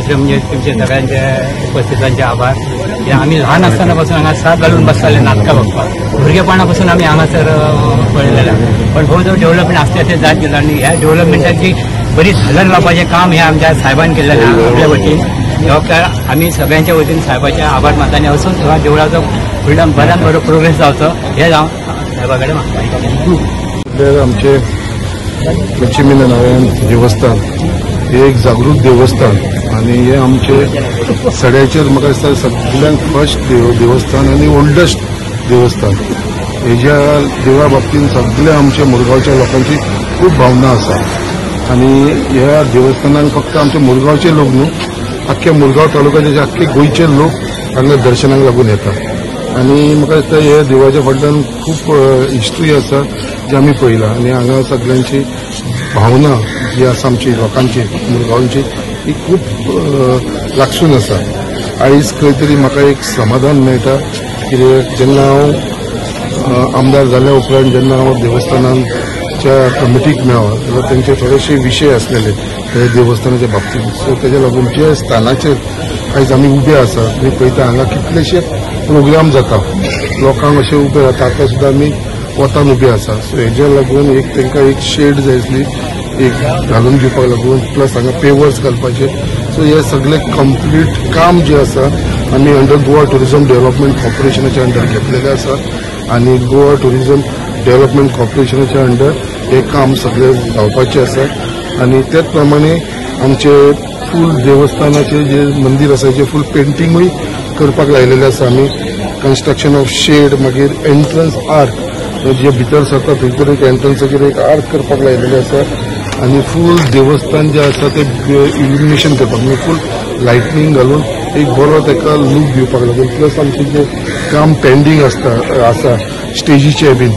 दुसरे म्हणजे तुमचे सगळ्यांचे उपस्थितांचे आभार. आम्ही लहान असतानापासून हांगा साथ घालून बसताले नाटकां बघपाक. भुरगेपणापासून आम्ही हांगासर पळयलेला. पण हो जो डेव्हलपमेंट आसता ते जात गेला आणि ह्या डेव्हलपमेंटाची बरी झालर लावपाचें काम हे आमच्या साहेबान केलेलें आपल्या वतीन. जबाबदार आम्ही सगळ्यांच्या वतीन साहेबाचे आभार मानता आणि असोच ह्या देवळाचो फुडल्यान बऱ्यान बरो प्रोग्रेस जावचो हे हांव साहेबा कडेन मागता. आमचे लक्ष्मीनारायण देवस्थान हे एक जागृत देवस्थान आणि हे आमचे सड्याचेर म्हाका दिसता सगळ्यांत फर्स्ट देवस्थान आणि ओल्डस्ट देवस्थान. हेज्या देवा बाबतींत सगळ्या आमच्या मुरगांवच्या लोकांची खूब भावना आसा आणि ह्या देवस्थानाक फक्त आमचे मुरगांवचे लोक न्हू, अख्ख्या मुरगांव तालुक्याचे अख्खे गोंयचे लोक हांगा दर्शनाक लागून येतात आणि म्हाका दिसता ह्या देवाच्या फाटल्यान खूब हिस्ट्री आसा जी आमी पळयला आणि हांगा सगळ्यांची भावना जी आसा आमची लोकांची मुरगांवची ही खूब लागसून आसा. आयज खंय तरी म्हाका एक समाधान मेळटा कित्याक जेन्ना हांव आमदार जाल्या उपरांत जेन्ना हांव देवस्थानाच्या कमिटीक मेळ्ळो तेन्ना तेंचे थोडेशे विशय आसलेले हे देवस्थानाच्या बाबतींत. सो तेज्या लागून जे स्थानाचेर आयज आमी उबे आसा तुमी पळयता हांगा कितलेशे प्रोग्राम जाता, लोकांक अशें उबे रावता. आतां सुद्दां आमी वतान उबे आसा. सो हेज्या लागून एक तांकां एक शेड जाय आसली एक घालून दिवपाक लागून प्लस हांगा पेवर्स घालपाचे. सो हे सगळे कंप्लीट काम जे आसा आमी अंडर गोवा टुरिझम डेव्हलपमेंट कॉर्पोरेशनाच्या अंडर घेतलेले आसा आणि गोवा टुरिझम डेव्हलपमेंट कॉर्पोरेशनाच्या अंडर हे काम सगळे जावपाचे आसा आणि त्याच प्रमाणे आमचे फूल देवस्थानाचे जे मंदिर आसा जे फूल पेंटिंगूय करपाक लायलेले आसा आमी. कन्स्ट्रक्शन ऑफ शेड मागीर एंट्रन्स आर्क जे भितर सरता थंयसर एक एंट्रन्साचेर एक आर्क करपाक लायलेले आसा आणि फूल देवस्थान जे आसा ते इल्युमिनेशन करपाक म्हणजे फूल लायटनींग घालून एक बरो ताका लूक दिवपाक लागून. प्लस आमचे जे काम पेंडींग आसा स्टेजीचे बीन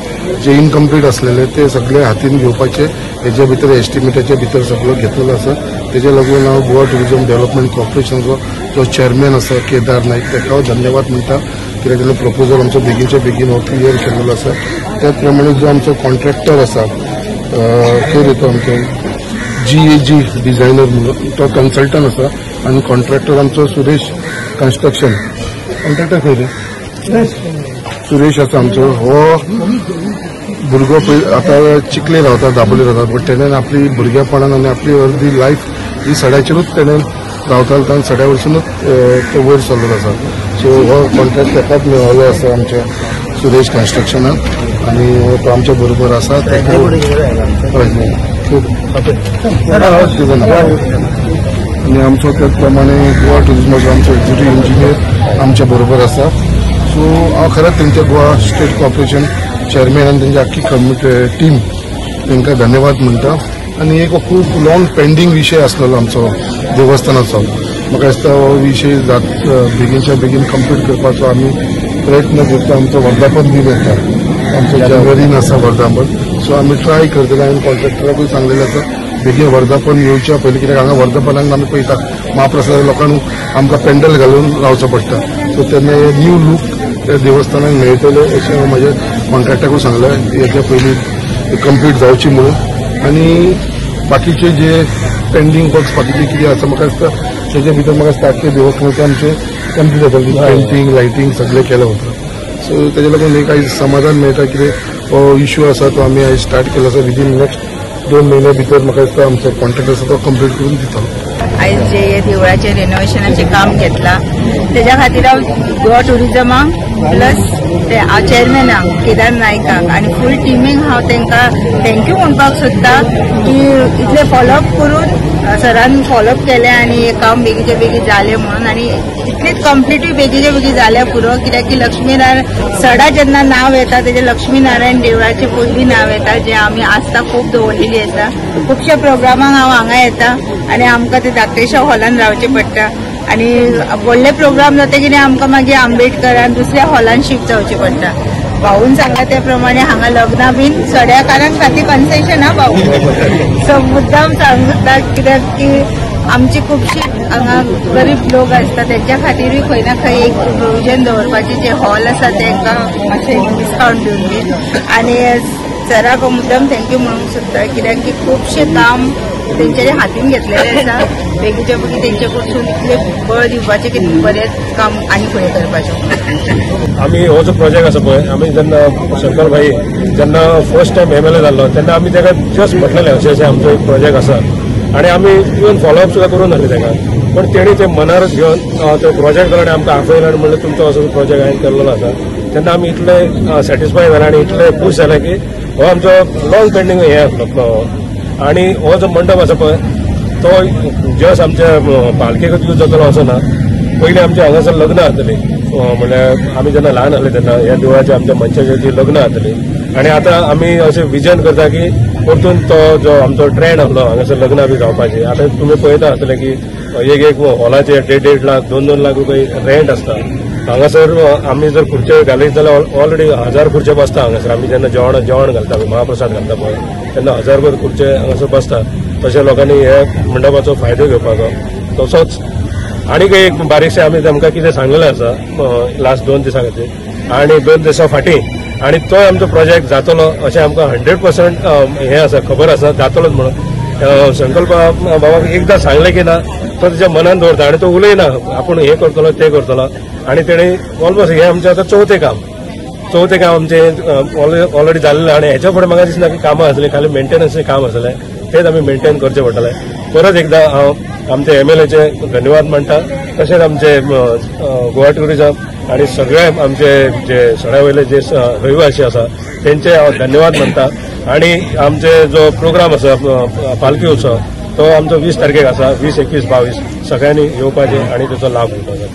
जे इनकम्प्लीट असलेले ते सगळे हातीन घेवपाचे हेच्या भितर एस्टिमेटाच्या भितर सगळो घेतलेलो आसा. तेज्या लागून हांव गोवा टुरिझम डेव्हलपमेंट कॉर्पोरेशनाचो जो चेअरमॅन आसा केदार नाईक ताका हांव धन्यवाद म्हणटा कित्याक तेणें प्रपोजल आमचो बेगीनच्या बेगीन हो क्लियर केल्लो आसा. त्याच प्रमाणे जो आमचो कॉन्ट्रॅक्टर आसा खंय येतो आमचो GAG डिझायनर म्हणून तो कन्सल्टंट आसा आणि कॉन्ट्रॅक्टर आमचो सुरेश कन्स्ट्रक्शन कॉन्ट्रॅक्टर खंय रे सुरेश आसा आमचो. हो भुरगो आतां चिखले रावता दाबोले रावता बट तेणेन आपली भुरगेपणान आनी आपली अर्दी लायफ ही सड्याचेरूच तेणेन रावतालो आनी सड्या वयरसूनच तो वयर सरलेलो आसा. सो हो कॉन्ट्रॅक्ट तेकाच मेळ्ळो आसा आमच्या सुरेश कन्स्ट्रक्शनान आणि तो आमच्या बरोबर आसा. आणि आमचो त्याच प्रमाणे गोवा टुरिझमाचो आमचो एक्झिक्युटीव इंजिनियर आमच्या बरोबर आसा. सो हांव खरेंच तेंच्या गोवा स्टेट कॉर्पोरेशन चेअरमॅन आनी तेंची आख्खी टीम तांकां धन्यवाद म्हणटा. आणि एक खूब लॉंग पेंडींग विशय आसलेलो आमचो देवस्थानाचो. म्हाका दिसता हो विशय बेगीनच्या बेगीन कंप्लीट करपाचो आमी प्रयत्न करता. आमचो वर्धापन दीन येता आमचो जानेवारीन आसा वर्धापन. सो आमी ट्राय करतले आनी कॉन्ट्रॅक्टराकूय सांगलेलें आसा बेगीन वर्धापन येवच्या पयलीं कित्याक हांगा वर्धापनाक आमी पळयता महाप्रसाद लोकांक आमकां पेंडल घालून रावचो पडटा. सो तेन्ना हे न्यू लूक त्या देवस्थानाक मेळटले अशें हांव म्हाज्या कॉन्ट्रॅक्टाकूय सांगलें हेच्या पयलीं कंप्लीट जावची म्हणून. आनी बाकीचे जे पेंडींग वर्क्स बाकीचे कितें आसा म्हाका दिसता तेच्या भितर म्हाका दिसता आख्खे देवस्थानाचें आमचें कंप्लीट जाता. पेंटींग लायटींग सगळें केलें वता. सो तेच्या लागून एक आयज समाधान मेळटा कितें हो इश्यू आसा तो आमी आयज स्टार्ट केलो आसा. विदीन नेक्स्ट 2 महिन्या भितर म्हाका दिसता आमचो कॉन्ट्रॅक्ट आसा तो कंप्लीट करून दितलो. आयज जे देवळाचे रेनोवेशनाचे काम घेतला तेज्या खातीर हांव गोवा टुरिझमाक प्लस ते चेअरमॅनाक केदार नायकाक आणि फूल टिमीक हांव तांकां थँक्यू म्हणपाक सोदता की इतले फॉलोअप करून सरान फॉलोअप केलें आणि हे काम बेगीचे बेगीन जालें म्हणून. आणि इतलेच कंप्लीटूय बेगीचे बेगीन जाल्या पुरो कित्याक की लक्ष्मीनारायण सडा जेन्ना नांव येता तेजें लक्ष्मीनारायण देवळाचें पयलीं नांव येता जें आमी आस्था खूब दवरलेली आसा. खुबशे प्रोग्रामाक हांव हांगा येता आणि आमकां ते धाकटेशा हॉलान रावचें पडटा आणि व्हडले प्रोग्राम जाता कितें आमकां मागीर आंबेडकरान दुसऱ्या हॉलान शिफ्ट जावचें पडटा. भाऊन सांगला त्या प्रमाणे हांगा लग्नां बीन सड्याकारांक खातीर कन्सेशन हा भाऊ. सो मुद्दाम सांगता कित्याक की आमची खुबशी हांगा गरीब लोक आसता तेंच्या खातीरूय खंय ना खंय एक प्रोविजन दवरपाचे जे हॉल आसा तांकां मातशें डिस्कावंट दिवन बी. आनी सराक मुद्दाम थँक्यू म्हणूंक सोदता कित्याक की खुबशें काम तेंच्यानी हातीन घेतलेले आसा बेगीच्या बेगी तेंचे कडसून इतले बळ दिवपाचे की बरें काम आनी फुडें करपाचें. आम्ही हो जो प्रोजेक्ट आसा पळय आमी जेन्ना शंकर भाई जेन्ना फर्स्ट टायम MLA जाल्लो तेन्ना आमी ताका जस्ट म्हटलेलें अशें आमचो एक प्रोजेक्ट आसा आनी आमी इवन फॉलोअप सुद्दां करून नासले ताका पण तेणी ते मनार घेवन तो प्रोजेक्ट जालो आनी आमकां आफयलो आनी म्हणलें तुमचो असो प्रोजेक्ट हांवें केल्लो आसा तेन्ना आमी इतले सॅटिस्फाय जाले आनी इतले खूश जाले की हो आमचो लॉंग पेंडींग हे आसलो आनी हो जो मंडप आसा पळय तो जस्ट आमच्या पालखेक यूज जातलो असो ना. पयलीं आमचे हांगासर लग्न जातली म्हणल्यार आमी जेन्ना ल्हान आसले तेन्ना ह्या देवळाच्या आमच्या मनशाची ती लग्न जातली आनी आतां आमी अशें विजन करता की परतून तो जो आमचो ट्रेंड आसलो हांगासर लग्नां बी जावपाची आतां तुमी पळयता आसतले की एक हॉलाचे 1.5 लाख 2 लाख रुपया रेंट आसता. हांगासर आमी जर खुर्च्यो घालीत जाल्यार ऑलरेडी 1000 खुर्च्यो बसता हांगासर. आमी जेन्ना जेवण घालता महाप्रसाद घालता पळय तेन्ना 1000 खुर्च्यो हांगासर बसता. तशें लोकांनी हे मंडपाचो फायदो घेवपाचो. तसोच आनीक एक बारीकशें आमी तांकां कितें सांगलेलें आसा लास्ट 2 दिसां खातीर आनी 2 दिसां फाटीं आनी तो आमचो प्रोजेक्ट जातलो अशें आमकां 100% हें आसा खबर आसा जातलोच म्हणून. संकल्प बाबाक एकदां सांगलें की ना तो तेच्या मनान दवरता आनी तो उलयना आपूण हें करतलो तें करतलो आनी तेणी ऑलमोस्ट हें आमचें आतां चवथें काम आमचें ऑलरेडी जाल्लें आनी हेच्या फुडें म्हाका दिसना की कामां आसलीं खाली मेंटेनन्सचें काम आसलें तेच आमी मेंटेन करचें पडटलें. परत एकदां हांव आमचे MLAचे धन्यवाद म्हणटा तशेंच आमचे गोवा ट्युरिझम आनी सगळे आमचे जे सड्या वयले जे रहिवासी आसा तेंचे हांव धन्यवाद म्हणटा. आनी आमचे जो प्रोग्राम आसा पालखी उत्सव तो आमचो 20 तारखेक आसा 20, 21, 22 सगळ्यांनी येवपाचें आनी तेचो लाभ घेवपाचो.